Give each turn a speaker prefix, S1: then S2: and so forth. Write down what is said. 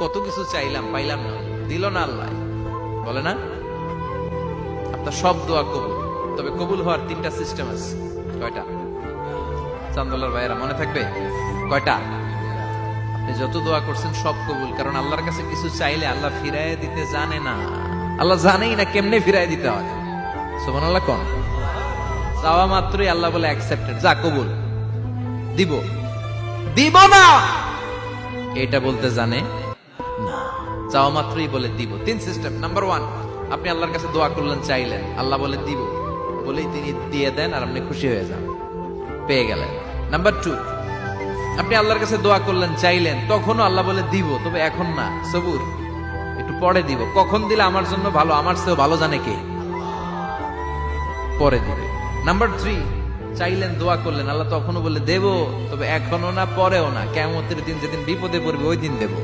S1: কত কিছু চাইলাম, পাইলাম না, দিল না আল্লাহ, বলে না? আপনার সব দোয়া কবুল, তবে কবুল হওয়ার 3টা সিস্টেম আছে। কয়টা? চান্দোলার ভাইয়েরা মনে থাকবে? কয়টা? আপনি যত দোয়া করছেন সব কবুল, কারণ আল্লাহর কাছে কিছু চাইলে আল্লাহ ফিরাইয়া দিতে জানে না। আল্লাহ জানেই না কেমনে ফিরাই দিতে হয়। সুবহানাল্লাহ কোন? চাওয়া মাত্রই আল্লাহ বলে অ্যাকসেপ্টেড, যা কবুল, দিব দিব না এটা বলতে জানে না, চাওয়া মাত্রই বলে দিব। 3 সিস্টেম। নাম্বার 1, আপনি আল্লাহর কাছে দোয়া করলেন, চাইলেন, আল্লাহ বলে দিব, বলেই তিনি দিয়ে দেন আর আপনি খুশি হয়ে যান, পেয়ে গেলেন। নাম্বার 2, আপনি আল্লাহর কাছে দোয়া করলেন, চাইলেন, তখনও আল্লাহ বলে দিব, তবে এখন না, সবুর, একটু পরে দিব। কখন দিলে আমার জন্য ভালো, আমার চেয়েও ভালো জানে কে, পরে দিবে। নাম্বার 3, চাইলেন, দোয়া করলেন, আল্লাহ তখনও বলে দেব, তবে এখনো না, পরেও না, কিয়ামতের দিন যেদিন বিপদে পড়বে ওই দিন দেব।